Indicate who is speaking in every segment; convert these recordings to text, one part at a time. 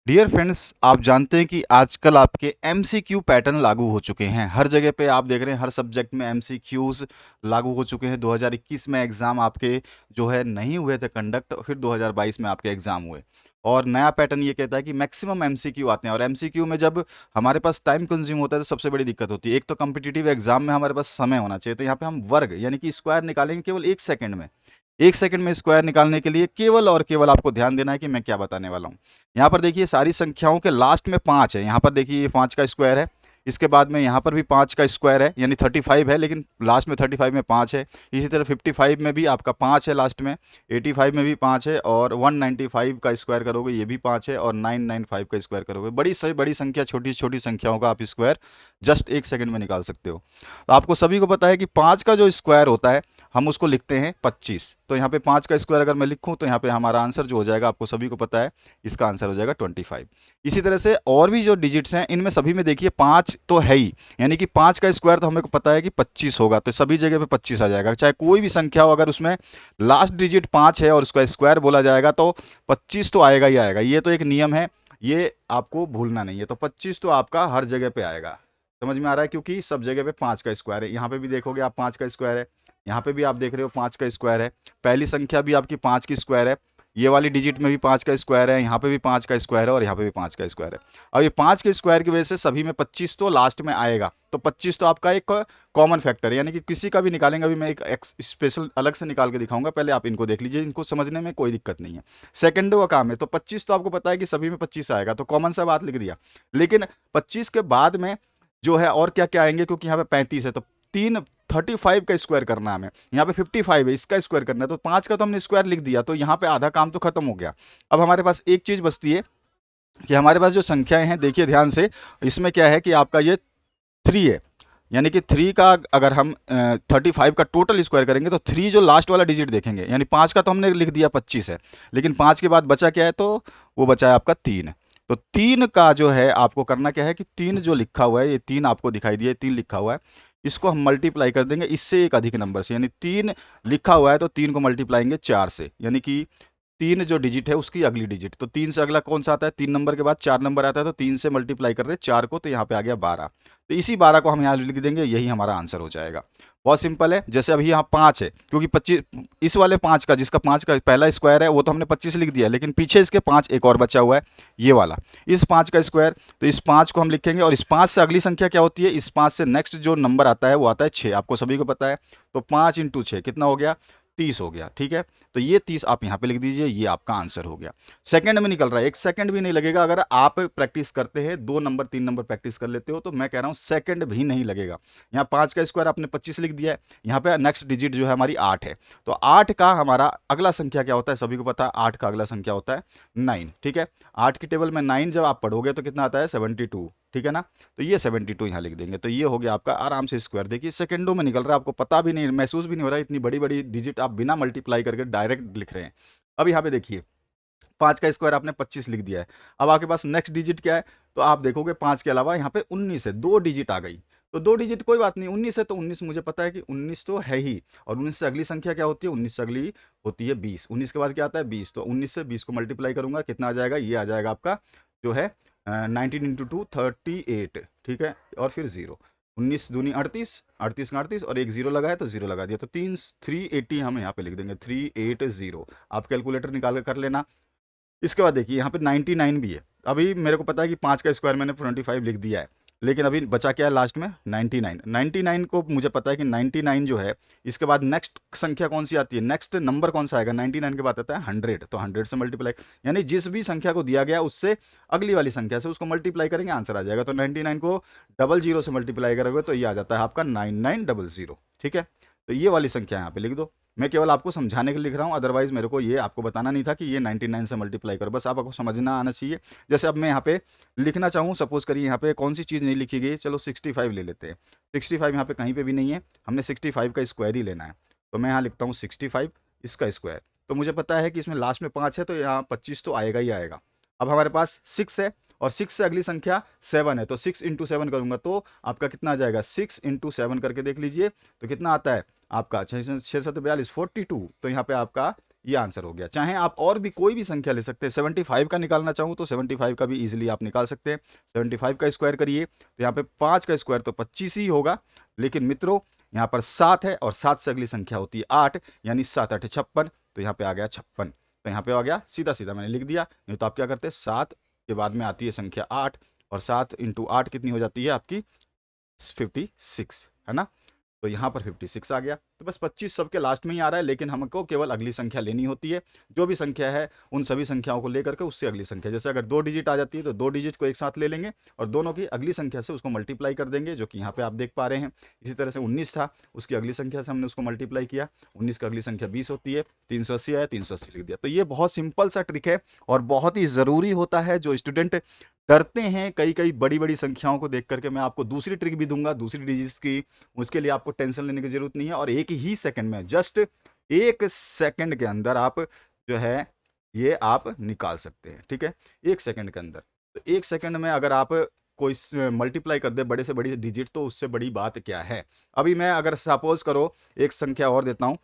Speaker 1: Dear friends, आप जानते हैं कि आजकल आपके एमसीक्यू पैटर्न लागू हो चुके हैं। हर जगह पे आप देख रहे हैं, हर सब्जेक्ट में एमसीक्यूज लागू हो चुके हैं। 2021 में एग्ज़ाम आपके जो है नहीं हुए थे कंडक्ट, फिर 2022 में आपके एग्ज़ाम हुए। और नया पैटर्न ये कहता है कि मैक्सिमम एमसीक्यू आते हैं, और एमसीक्यू में जब हमारे पास टाइम कंज्यूम होता है तो सबसे बड़ी दिक्कत होती है। एक तो कॉम्पिटिटिव एग्जाम में हमारे पास समय होना चाहिए, तो यहाँ पे हम वर्ग यानी कि स्क्वायर निकालेंगे केवल 1 सेकंड में। 1 सेकंड में स्क्वायर निकालने के लिए केवल और केवल आपको ध्यान देना है कि मैं क्या बताने वाला हूँ। यहाँ पर देखिए सारी संख्याओं के लास्ट में 5 है। यहाँ पर देखिए ये 5 का स्क्वायर है। इसके बाद में यहाँ पर भी 5 का स्क्वायर है, यानी 35 है, लेकिन लास्ट में 35 में 5 है। इसी तरह 55 में भी आपका 5 है लास्ट में, 85 में भी 5 है, और 195 का स्क्वायर करोगे ये भी 5 है, और 995 का स्क्वायर करोगे। बड़ी से बड़ी संख्या, छोटी छोटी संख्याओं का आप स्क्वायर जस्ट 1 सेकंड में निकाल सकते हो। तो आपको सभी को पता है कि 5 का जो स्क्वायर होता है हम उसको लिखते हैं 25। तो यहाँ पे 5 का स्क्वायर अगर मैं लिखूँ तो यहाँ पे हमारा आंसर जो हो जाएगा, आपको सभी को पता है, इसका आंसर हो जाएगा 25। इसी तरह से और भी जो डिजिट्स हैं इनमें सभी में देखिए 5 तो है ही, यानी कि 5 का स्क्वायर तो हमें को पता है कि 25 होगा, तो सभी जगह पे 25 आ जाएगा। चाहे कोई भी संख्या हो, अगर उसमें लास्ट डिजिट 5 है और उसका स्क्वायर बोला जाएगा तो 25 तो आएगा ही आएगा। ये तो एक नियम है, ये आपको भूलना नहीं है। तो 25 तो आपका हर जगह पे आएगा। समझ में आ रहा है, क्योंकि सब जगह पे 5 का स्क्वायर है। यहाँ पे भी देखोगे आप 5 का स्क्वायर है, यहाँ पे भी आप देख रहे हो 5 का स्क्वायर है। पहली संख्या भी आपकी 5 की स्क्वायर है, ये वाली डिजिट में भी 5 का स्क्वायर है, यहाँ पे भी 5 का स्क्वायर है, और यहाँ पे भी 5 का स्क्वायर है। अब ये 5 के स्क्वायर की वजह से सभी में 25 तो लास्ट में आएगा। तो 25 तो आपका एक कॉमन फैक्टर है, यानी कि किसी का भी निकालेंगे। अभी मैं एक स्पेशल अलग से निकाल के दिखाऊंगा, पहले आप इनको देख लीजिए, इनको समझने में कोई दिक्कत नहीं है। सेकंडों का काम है, तो 25 तो आपको पता है कि सभी में 25 आएगा, तो कॉमन सा बात लिख दिया। लेकिन 25 के बाद में जो है और क्या क्या आएंगे, क्योंकि यहाँ पे 35 है, तो 35 का स्क्वायर करना है हमें। यहाँ पे 55 है, इसका स्क्वायर करना है, तो 5 का तो हमने स्क्वायर लिख दिया, तो यहाँ पे आधा काम तो खत्म हो गया। अब हमारे पास एक चीज बचती है कि हमारे पास जो संख्याएं हैं, देखिए ध्यान से, इसमें क्या है कि आपका ये 3 है, यानी कि 3 का अगर हम 35 का टोटल स्क्वायर करेंगे तो 3 जो लास्ट वाला डिजिट देखेंगे, यानी 5 का तो हमने लिख दिया 25 है, लेकिन 5 के बाद बचा क्या है, तो वो बचा है आपका 3। तो 3 का जो है आपको करना क्या है कि 3 जो लिखा हुआ है, ये 3 आपको दिखाई दिया, 3 लिखा हुआ है, इसको हम मल्टीप्लाई कर देंगे इससे एक अधिक नंबर से। यानी 3 लिखा हुआ है तो 3 को मल्टीप्लाइंगे 4 से, यानी कि 3 जो डिजिट है उसकी अगली डिजिट। तो 3 से अगला कौन सा आता है, 3 नंबर के बाद 4 नंबर आता है, तो 3 से मल्टीप्लाई कर रहे हैं 4 को, तो यहाँ पे आ गया 12। तो इसी 12 को हम यहाँ लिख देंगे, यही हमारा आंसर हो जाएगा। बहुत सिंपल है। जैसे अभी यहाँ 5 है, क्योंकि 25 इस वाले 5 का, जिसका 5 का पहला स्क्वायर है वो तो हमने 25 लिख दिया, लेकिन पीछे इसके 5 एक और बचा हुआ है, ये वाला, इस 5 का स्क्वायर। तो इस 5 को हम लिखेंगे, और इस 5 से अगली संख्या क्या होती है, इस 5 से नेक्स्ट जो नंबर आता है वो आता है 6, आपको सभी को पता है। तो 5 इंटू 6 कितना हो गया, 30 हो गया। ठीक है, तो ये 30 आप यहाँ पे लिख दीजिए, ये आपका आंसर हो गया। सेकंड में निकल रहा है, 1 सेकंड भी नहीं लगेगा। अगर आप प्रैक्टिस करते हैं, 2 नंबर 3 नंबर प्रैक्टिस कर लेते हो, तो मैं कह रहा हूँ सेकंड भी नहीं लगेगा। यहाँ 5 का स्क्वायर आपने 25 लिख दिया है, यहाँ पे नेक्स्ट डिजिट जो है हमारी 8 है, तो 8 का हमारा अगला संख्या क्या होता है, सभी को पता है 8 का अगला संख्या होता है 9। ठीक है, 8 की टेबल में 9 जब आप पढ़ोगे तो कितना आता है, 72। ठीक है ना, तो ये 72 यहाँ लिख देंगे, तो ये हो गया आपका आराम से स्क्वायर। देखिए सेकंडों में निकल रहा है, आपको पता भी नहीं, महसूस भी नहीं हो रहा है, इतनी बड़ी बड़ी डिजिट आप बिना मल्टीप्लाई करके डायरेक्ट लिख रहे हैं। अब यहाँ पे देखिए 5 का स्क्वायर आपने 25 लिख दिया है। अब आपके पास नेक्स्ट डिजिट क्या है, तो आप देखोगे 5 के अलावा यहाँ पे 19 है, 2 डिजिट आ गई। तो 2 डिजिट कोई बात नहीं, 19 है तो 19 मुझे पता है कि 19 तो है ही, और 19 से अगली संख्या क्या होती है, 19 से अगली होती है 20। 19 के बाद क्या आता है, 20। तो 19 से 20 को मल्टीप्लाई करूंगा, कितना आ जाएगा, ये आ जाएगा आपका जो है 19 इंटू 2 38। ठीक है, और फिर जीरो, 19 दूनी 38, 38 का 38, और एक जीरो लगा है तो जीरो लगा दिया, तो 380 हम यहाँ पे लिख देंगे, 380। आप कैलकुलेटर निकाल कर कर लेना। इसके बाद देखिए यहाँ पे 99 भी है। अभी मेरे को पता है कि 5 का स्क्वायर मैंने 25 लिख दिया है, लेकिन अभी बचा क्या है लास्ट में, 99। 99 को मुझे पता है कि 99 जो है, इसके बाद नेक्स्ट संख्या कौन सी आती है, नेक्स्ट नंबर कौन सा आएगा, 99 के बाद आता है 100। तो 100 से मल्टीप्लाई, यानी जिस भी संख्या को दिया गया उससे अगली वाली संख्या से उसको मल्टीप्लाई करेंगे, आंसर आ जाएगा। तो 99 को 00 से मल्टीप्लाई करोगे तो ये आ जाता है आपका 9900। ठीक है, तो ये वाली संख्या यहाँ पे लिख दो। मैं केवल आपको समझाने के लिए लिख रहा हूँ, अदरवाइज मेरे को ये आपको बताना नहीं था कि ये 99 से मल्टीप्लाई करो, बस आपको समझना आना चाहिए। जैसे अब मैं यहाँ पे लिखना चाहूँ, सपोज करिए यहाँ पे कौन सी चीज़ नहीं लिखी गई, चलो 65 ले लेते हैं। 65 यहाँ पे कहीं पे भी नहीं है, हमने 65 का स्क्वायर ही लेना है, तो मैं यहाँ लिखता हूँ 65 इसका स्क्वायर। तो मुझे पता है कि इसमें लास्ट में 5 है, तो यहाँ 25 तो आएगा ही आएगा। अब हमारे पास 6 है, और 6 से अगली संख्या 7 है, तो 6 इंटू 7 करूंगा तो आपका कितना आ जाएगा, 6 इंटू 7 करके देख लीजिए, तो कितना आता है आपका 6 7 42 42। तो यहाँ पे आपका ये आंसर हो गया। चाहे आप और भी कोई भी संख्या ले सकते हैं, 75 का निकालना चाहूँ तो 75 का भी ईजिली आप निकाल सकते हैं। 75 का स्क्वायर करिए तो यहाँ पे 5 का स्क्वायर तो 25 ही होगा, लेकिन मित्रों यहाँ पर 7 है और 7 से अगली संख्या होती है 8, यानी 7 8 56, तो यहाँ पे आ गया 56। तो यहाँ पे आ गया, सीधा सीधा मैंने लिख दिया। नहीं तो आप क्या करते हैं, 7 के बाद में आती है संख्या 8, और 7 इंटू 8 कितनी हो जाती है आपकी 56, है ना। तो यहाँ पर 56 आ गया। तो बस 25 सबके लास्ट में ही आ रहा है, लेकिन हमको केवल अगली संख्या लेनी होती है। जो भी संख्या है उन सभी संख्याओं को लेकर के उससे अगली संख्या, जैसे अगर 2 डिजिट आ जाती है तो 2 डिजिट को एक साथ ले लेंगे और दोनों की अगली संख्या से उसको मल्टीप्लाई कर देंगे, जो कि यहाँ पे आप देख पा रहे हैं। इसी तरह से 19 था, उसकी अगली संख्या से हमने उसको मल्टीप्लाई किया, 19 की अगली संख्या 20 होती है, 380 आया, 380 लिख दिया। तो ये बहुत सिंपल सा ट्रिक है और बहुत ही ज़रूरी होता है। जो स्टूडेंट डरते हैं कई कई बड़ी बड़ी संख्याओं को देख करके, मैं आपको दूसरी ट्रिक भी दूंगा दूसरी डिजिट्स की, उसके लिए आपको टेंशन लेने की जरूरत नहीं है। और एक ही सेकंड में, जस्ट 1 सेकंड के अंदर आप जो है ये आप निकाल सकते हैं, ठीक है, 1 सेकंड के अंदर। तो 1 सेकंड में अगर आप कोई मल्टीप्लाई कर दे बड़े से बड़ी डिजिट, तो उससे बड़ी बात क्या है। अभी मैं अगर सपोज करो एक संख्या और देता हूँ,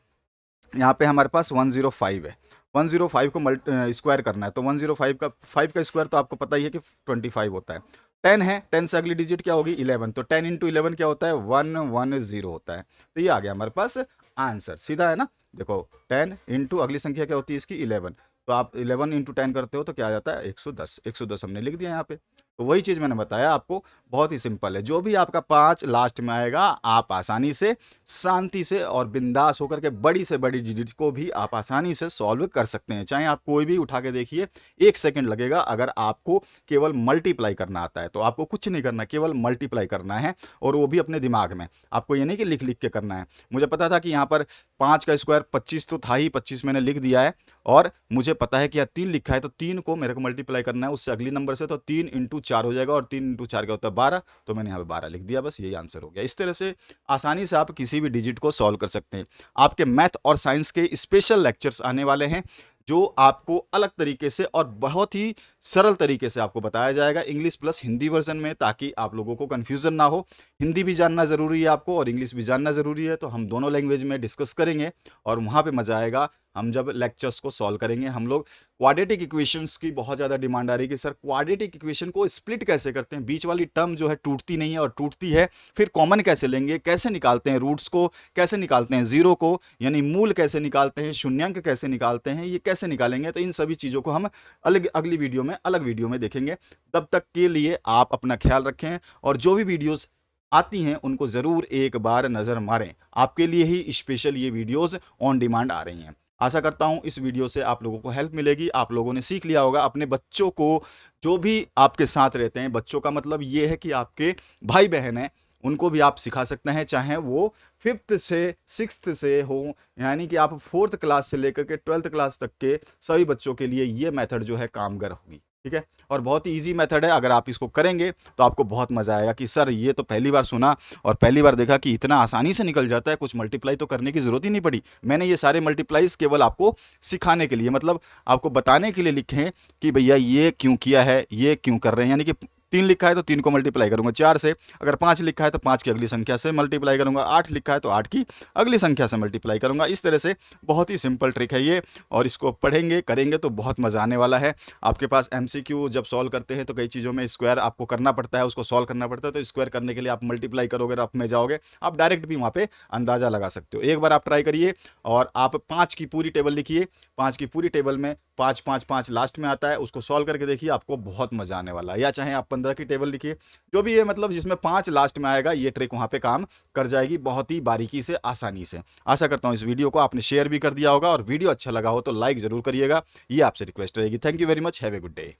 Speaker 1: यहाँ पे हमारे पास 105 है, 105 को स्क्वायर करना है, तो 105 का 5 का स्क्वायर तो आपको पता ही है कि 25 होता है। 10 है, 10 से अगली डिजिट क्या होगी 11, तो 10 इंटू 11 क्या होता है 110 होता है। तो ये आ गया हमारे पास आंसर, सीधा है ना। देखो 10 इंटू अगली संख्या क्या होती है इसकी 11, तो आप 11 इंटू 10 करते हो तो क्या आ जाता है 110, 110 हमने लिख दिया यहाँ पे। तो वही चीज़ मैंने बताया आपको, बहुत ही सिंपल है। जो भी आपका 5 लास्ट में आएगा, आप आसानी से शांति से और बिंदास होकर के बड़ी से बड़ी डिजिट को भी आप आसानी से सॉल्व कर सकते हैं। चाहे आप कोई भी उठा के देखिए, 1 सेकंड लगेगा। अगर आपको केवल मल्टीप्लाई करना आता है तो आपको कुछ नहीं करना, केवल मल्टीप्लाई करना है, और वो भी अपने दिमाग में। आपको ये नहीं कि लिख लिख के करना है। मुझे पता था कि यहाँ पर 5 का स्क्वायर 25 तो था ही, 25 मैंने लिख दिया है, और मुझे पता है कि यहाँ 3 लिखा है, तो 3 को मेरे को मल्टीप्लाई करना है उससे अगली नंबर से, तो 3 इंटू 4 हो जाएगा, और 3 इंटू 4 क्या होता है 12, तो मैंने यहाँ पे 12 लिख दिया, बस यही आंसर हो गया। इस तरह से आसानी से आप किसी भी डिजिट को सॉल्व कर सकते हैं। आपके मैथ और साइंस के स्पेशल लेक्चर्स आने वाले हैं, जो आपको अलग तरीके से और बहुत ही सरल तरीके से आपको बताया जाएगा, इंग्लिश प्लस हिंदी वर्जन में, ताकि आप लोगों को कंफ्यूजन ना हो। हिंदी भी जानना ज़रूरी है आपको और इंग्लिश भी जानना ज़रूरी है, तो हम दोनों लैंग्वेज में डिस्कस करेंगे और वहाँ पे मज़ा आएगा। हम जब लेक्चर्स को सॉल्व करेंगे, हम लोग क्वाड्रेटिक इक्वेशंस की बहुत ज़्यादा डिमांड आ रही है कि सर क्वाड्रेटिक इक्वेशन को स्प्लिट कैसे करते हैं, बीच वाली टर्म जो है टूटती नहीं है, और टूटती है फिर कॉमन कैसे लेंगे, कैसे निकालते हैं रूट्स को, कैसे निकालते हैं जीरो को, यानी मूल कैसे निकालते हैं, शून्यांक कैसे निकालते हैं, ये कैसे निकालेंगे। तो इन सभी चीज़ों को हम अगली वीडियो में अलग वीडियो में देखेंगे। तब तक के लिए आप अपना ख्याल रखें, और जो भी वीडियोस आती हैं उनको ज़रूर एक बार नज़र मारें। आपके लिए ही स्पेशल ये वीडियोस ऑन डिमांड आ रही हैं। आशा करता हूं इस वीडियो से आप लोगों को हेल्प मिलेगी, आप लोगों ने सीख लिया होगा। अपने बच्चों को, जो भी आपके साथ रहते हैं, बच्चों का मतलब ये है कि आपके भाई बहन हैं, उनको भी आप सिखा सकते हैं, चाहे वो 5th से 6th से हो, यानी कि आप 4th क्लास से लेकर के 12th क्लास तक के सभी बच्चों के लिए ये मेथड जो है कामगर होगी, ठीक है। और बहुत ही ईजी मेथड है, अगर आप इसको करेंगे तो आपको बहुत मज़ा आएगा कि सर ये तो पहली बार सुना और पहली बार देखा कि इतना आसानी से निकल जाता है, कुछ मल्टीप्लाई तो करने की ज़रूरत ही नहीं पड़ी। मैंने ये सारे मल्टीप्लाइज केवल आपको सिखाने के लिए, मतलब आपको बताने के लिए लिखे हैं कि भैया ये क्यों किया है, ये क्यों कर रहे हैं। यानी कि 3 लिखा है तो 3 को मल्टीप्लाई करूंगा 4 से, अगर 5 लिखा है तो 5 की अगली संख्या से मल्टीप्लाई करूंगा, 8 लिखा है तो 8 की अगली संख्या से मल्टीप्लाई करूंगा। इस तरह से बहुत ही सिंपल ट्रिक है ये, और इसको पढ़ेंगे करेंगे तो बहुत मज़ा आने वाला है। आपके पास एमसीक्यू जब सॉल्व करते हैं तो कई चीज़ों में स्क्वायर आपको करना पड़ता है, उसको सॉल्व करना पड़ता है, तो स्क्वायर करने के लिए आप मल्टीप्लाई करोगे, रफ में जाओगे, आप डायरेक्ट भी वहाँ पे अंदाज़ा लगा सकते हो। एक बार आप ट्राई करिए और आप 5 की पूरी टेबल लिखिए, 5 की पूरी टेबल में 5 5 5 लास्ट में आता है, उसको सॉल्व करके देखिए, आपको बहुत मज़ा आने वाला है। या चाहे आप 15 की टेबल लिखिए, जो भी है, मतलब जिसमें 5 लास्ट में आएगा, ये ट्रिक वहाँ पे काम कर जाएगी बहुत ही बारीकी से, आसानी से। आशा करता हूँ इस वीडियो को आपने शेयर भी कर दिया होगा, और वीडियो अच्छा लगा हो तो लाइक ज़रूर करिएगा, ये आपसे रिक्वेस्ट रहेगी। Thank you very much, have a good day.